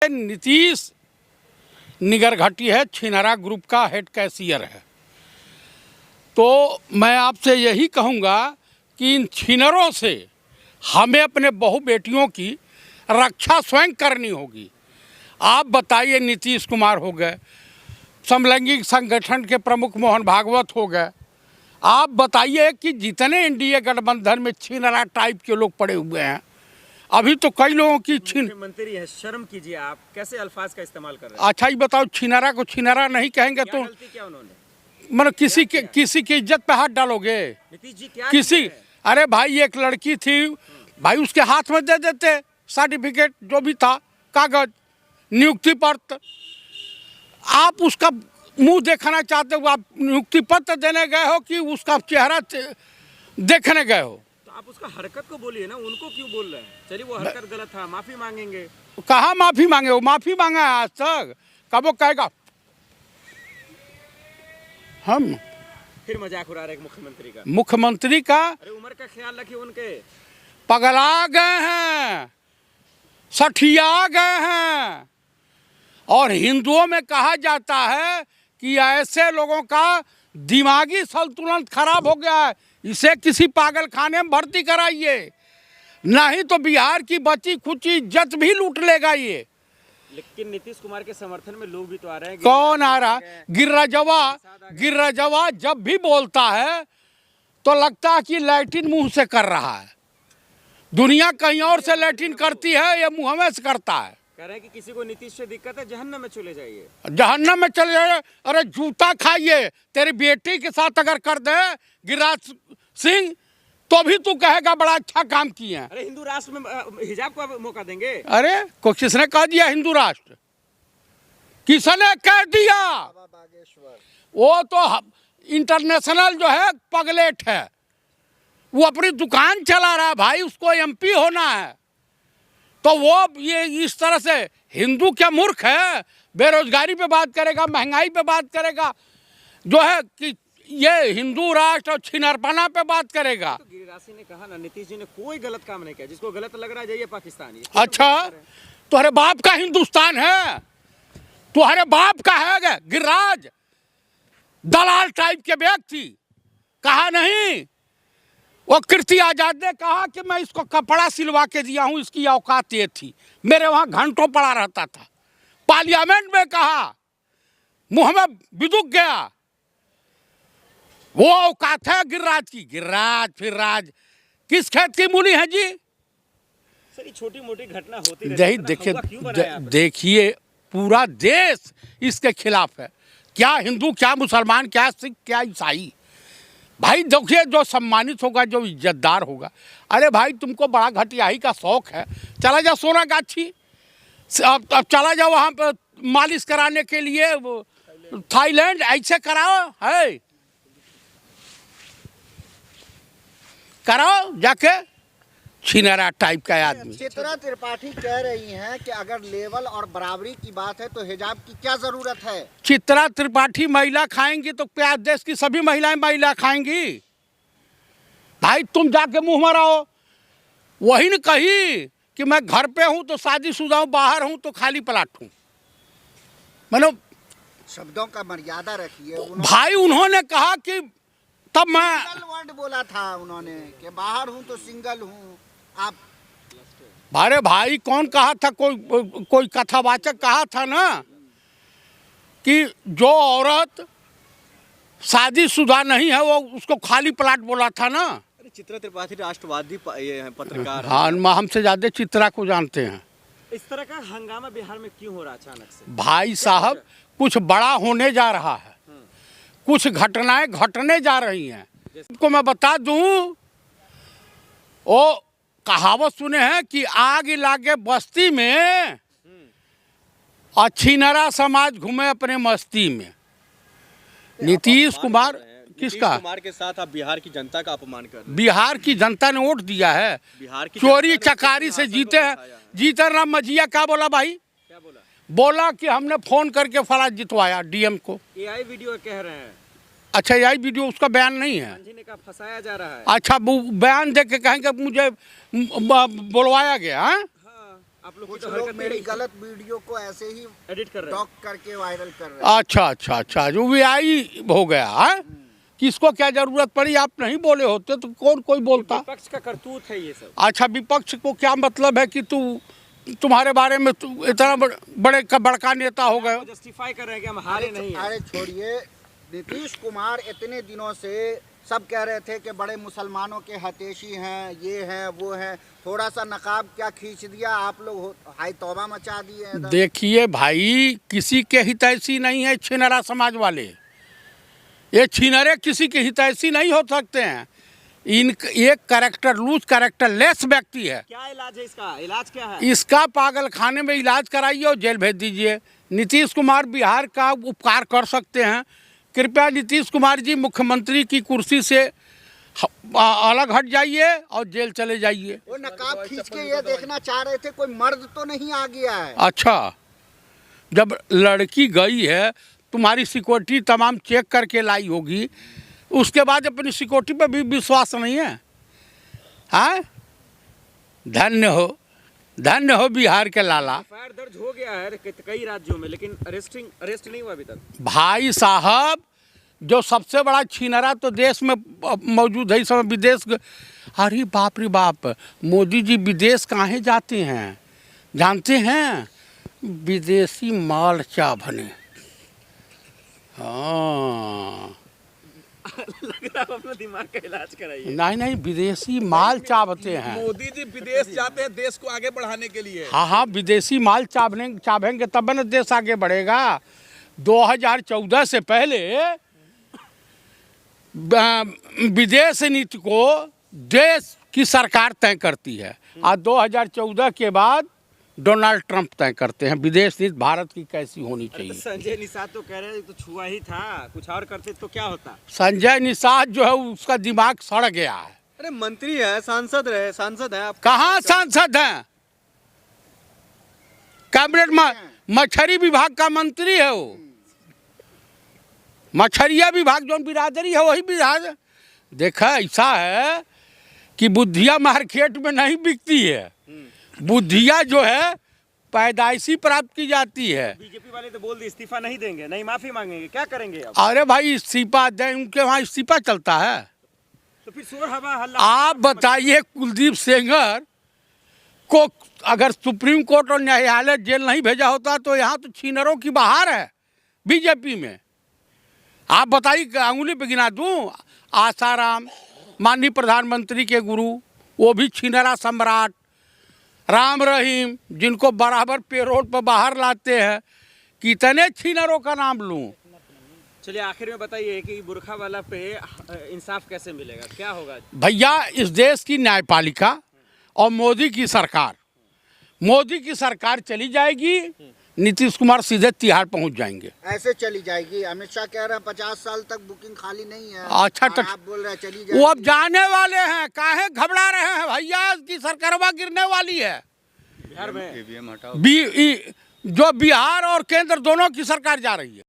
नीतीश निगरघटी है, छिनरा ग्रुप का head cashier है। तो मैं आपसे यही कहूँगा कि इन छिनरों से हमें अपने बहू बेटियों की रक्षा स्वयं करनी होगी। आप बताइए, नीतीश कुमार हो गए, समलैंगिक संगठन के प्रमुख मोहन भागवत हो गए, आप बताइए कि जितने एनडीए गठबंधन में छिनरा टाइप के लोग पड़े हुए हैं, अभी तो कई लोगों की मुख्यमंत्री है, शर्म कीजिए, आप कैसे अल्फाज का इस्तेमाल कर रहे हैं? अच्छा ही बताओ, छिनरा को छिनरा नहीं कहेंगे तो गलती क्या उन्होंने? मतलब किसी की इज्जत पे हाथ डालोगे? नीतीश जी क्या किसी अरे भाई, एक लड़की थी भाई, उसके हाथ में दे देते सर्टिफिकेट, जो भी था, कागज, नियुक्ति पत्र। आप उसका मुंह देखना चाहते हो, आप नियुक्ति पत्र देने गए हो कि उसका चेहरा देखने गए हो? तो आप उसका हरकत को बोलिए ना, उनको क्यों बोल रहे हैं? चलिए वो हरकत गलत था, माफी मांगेंगे। कहाँ माफी मांगे? वो माफी मांगा है आज तक? कब वो कहेगा हम फिर मजाक उड़ा रहे मुख्यमंत्री का? अरे उम्र का ख्याल रखिए, उनके पगला गए हैं, सठिया गए हैं। और हिंदुओं में कहा जाता है कि ऐसे लोगों का दिमागी संतुलन खराब हो गया है, इसे किसी पागल खाने में भर्ती कराइए, नहीं तो बिहार की बची खुची इज्जत भी लूट लेगा ये। लेकिन नीतीश कुमार के समर्थन में लोग भी तो आ रहे हैं। कौन आ रहा? गिर्राजवा जब भी बोलता है तो लगता है कि लैट्रिन मुंह से कर रहा है। दुनिया कहीं और से लैट्रिन करती है, ये मुंह में से करता है। कह रहे हैं कि किसी को नीतीश से दिक्कत है, जहन्नम में चले जाइए। जहन्नम में चले जाइए? अरे जूता खाइए। तेरी बेटी के साथ अगर कर दे गिरिराज सिंह तो भी तू कहेगा बड़ा अच्छा काम किए हैं। अरे हिंदू राष्ट्र में हिजाब को मौका देंगे? अरे किसने कह दिया हिंदू राष्ट्र? किसने कह दिया? वो तो इंटरनेशनल जो है पगलेट है, वो अपनी दुकान चला रहा है भाई, उसको एमपी होना है। तो वो ये इस तरह से हिंदू क्या मूर्ख है? बेरोजगारी पे बात करेगा, महंगाई पे बात करेगा, जो है कि ये हिंदू राष्ट्र और छिनरपना पे बात करेगा। तो गिरिराज सिंह ने कहा ना, नीतीश जी ने कोई गलत काम नहीं किया, जिसको गलत लग रहा है जाइए पाकिस्तान। अच्छा, तुम्हारे बाप का हिंदुस्तान है, तुम्हारे बाप का है गिरिराज, दलाल टाइप के व्यक्ति। कहा नहीं, वो कीर्ति आजाद ने कहा कि मैं इसको कपड़ा सिलवा के दिया हूं, इसकी औकात ये थी, मेरे वहां घंटों पड़ा रहता था। पार्लियामेंट में कहा, मुंह में बिदुक गया। वो औकात है गिरिराज की। गिरिराज फिर राज किस खेत की मूली है जी? सर, छोटी मोटी घटना होती रहती है। देखिए पूरा देश इसके खिलाफ है, क्या हिंदू, क्या मुसलमान, क्या सिख, क्या ईसाई। भाई देखिए, जो सम्मानित होगा, जो इज्जतदार होगा। अरे भाई, तुमको बड़ा घटियाई का शौक है, चला जाओ सोनागाछी, अब चला जाओ वहाँ पर मालिश कराने के लिए, थाईलैंड, ऐसे कराओ, है कराओ जाके। छिनरा टाइप का आदमी। चित्रा त्रिपाठी कह रही हैं कि अगर लेवल और बराबरी की बात है तो हिजाब की क्या जरूरत है? चित्रा त्रिपाठी महिला खाएंगी तो क्या देश की सभी महिलाएं महिला खाएंगी? भाई तुम जाके मुंह मराओ। वही न कही कि मैं घर पे हूं तो शादीशुदा हूं, बाहर हूं तो खाली प्लाट हूं। मतलब शब्दों का मर्यादा रखिए। भाई उन्होंने कहा कि तब मैं सिंगल वर्ड बोला था उन्होंने कि बाहर हूं तो सिंगल हूं। आप अरे भाई, कौन कहा था? कोई कथावाचक कहा था ना कि जो औरत शादीशुदा नहीं है वो उसको खाली प्लाट बोला था ना। अरे चित्रा त्रिपाठी राष्ट्रवादी पत्रकार हाँ, हमसे ज्यादा चित्रा को जानते हैं। इस तरह का हंगामा बिहार में क्यों हो रहा अचानक से? भाई साहब, कुछ बड़ा होने जा रहा है, कुछ घटनाएं घटने जा रही हैं। आपको मैं बता दूं, वो कहावत सुने हैं कि आग लागे बस्ती में और छिनरा समाज घूमे अपने मस्ती में। नीतीश कुमार किसका? कुमार के साथ आप बिहार की जनता का अपमान कर रहे हैं। बिहार की जनता ने वोट दिया है, बिहार की चोरी चकारी से जीते हैं। जीतन राम मझिया क्या बोला भाई? क्या बोला? बोला कि हमने फोन करके फला जितवाया डीएम को। एआई वीडियो कह रहे हैं। अच्छा, एआई वीडियो, उसका बयान नहीं है। ने कहा फंसाया जा रहा है। अच्छा, वो बयान दे के कहेंगे मुझे बुलवाया गया है? हाँ, आप लोग की कुछ तो लोग हरकतें मेरी ही गलत वीडियो को ऐसे ही एडिट कर रहे हैं। डॉक करके वायरल कर रहे हैं। अच्छा अच्छा अच्छा, जो VI हो गया है, किसको क्या जरूरत पड़ी? आप नहीं बोले होते तो कौन कोई बोलता? विपक्ष का करतूत है ये सब। अच्छा, विपक्ष को क्या मतलब है कि तुम्हारे बारे में इतना बड़का नेता हो गए? जस्टिफाई कर रहे हैं कि हम हारे नहीं हैं। अरे छोड़िए, नीतीश कुमार इतने दिनों से सब कह रहे थे कि बड़े मुसलमानों के हतेशी हैं, ये हैं वो हैं, थोड़ा सा नकाब क्या खींच दिया आप लोग, हाय तौबा मचा दिए हैं। देखिए भाई, किसी के हितैषी नहीं है छिनरा समाज वाले। ये छिनरे किसी के हितैषी नहीं हो सकते हैं। एक कैरेक्टर लूज, कैरेक्टर लेस व्यक्ति है। क्या इलाज है इसका? इलाज क्या है? इसका पागल खाने में इलाज कराइए और जेल भेज दीजिए। नीतीश कुमार बिहार का उपकार कर सकते हैं। कृपया नीतीश कुमार जी मुख्यमंत्री की कुर्सी से अलग हट जाइए और जेल चले जाइए। वो नकाब खींच के ये देखना चाह रहे थे कोई मर्द तो नहीं आ गया है। अच्छा, जब लड़की गई है, तुम्हारी सिक्योरिटी तमाम चेक करके लाई होगी, उसके बाद अपनी सिक्योरिटी पे भी विश्वास नहीं है? हाँ, धन्य हो बिहार के लाला। एफआईआर दर्ज हो गया है कई राज्यों में, लेकिन अरेस्ट नहीं हुआ अभी तक। भाई साहब, जो सबसे बड़ा छिनरा तो देश में मौजूद है इस समय विदेश। अरे बाप रे बाप, मोदी जी विदेश काहे जाते हैं जानते हैं? विदेशी माल चाभने। हाँ, लग रहा है अपना दिमाग का इलाज कराइए। नहीं, विदेशी माल चाहते हैं। मोदी जी विदेश जाते हैं देश को आगे बढ़ाने के लिए। हाँ, विदेशी माल चाहेंगे तब न देश आगे बढ़ेगा। 2014 से पहले विदेश नीति को देश की सरकार तय करती है, और 2014 के बाद डोनाल्ड ट्रंप तय करते हैं विदेश नीति भारत की कैसी होनी चाहिए। संजय निषाद तो कह रहे हैं तो छुआ ही था, कुछ और करते तो क्या होता। संजय निषाद जो है उसका दिमाग सड़ गया है। अरे मंत्री है, सांसद है आप। कहाँ सांसद हैं? कैबिनेट मछली विभाग का मंत्री है वो। मछलिया विभाग जो बिरादरी है वही विभाग। देखा, ऐसा है कि बुद्धिया मार्केट में नहीं बिकती है। बुद्धिया जो है पैदाइशी प्राप्त की जाती है। बीजेपी वाले तो बोल दिए इस्तीफा नहीं देंगे, नहीं माफी मांगेंगे, क्या करेंगे अब? अरे भाई, इस्तीफा दें, उनके वहाँ इस्तीफा चलता है। तो फिर शोर हवा हल्ला। आप बताइए, कुलदीप सेंगर को अगर सुप्रीम कोर्ट और न्यायालय जेल नहीं भेजा होता तो यहाँ तो छिनरों की बहार है बीजेपी में। आप बताइए, अंगुली पे गिना दूं? आसाराम, माननीय प्रधानमंत्री के गुरु, वो भी छिनरा सम्राट। राम रहीम, जिनको बराबर पेरोल पर बाहर लाते हैं, कितने छिनरों का नाम लूं? चलिए आखिर में बताइए कि बुरखा वाला पे इंसाफ कैसे मिलेगा, क्या होगा? भैया, इस देश की न्यायपालिका और मोदी की सरकार चली जाएगी, नीतीश कुमार सीधे तिहाड़ पहुंच जाएंगे। ऐसे चली जाएगी? अमित शाह कह रहे हैं 50 साल तक बुकिंग खाली नहीं है। अच्छा, और आप बोल रहे हैं चली जाएगी। वो अब जाने वाले हैं, काहे घबरा रहे हैं भैया? की सरकारवा गिरने वाली है। बिहार में जो बिहार और केंद्र दोनों की सरकार जा रही है।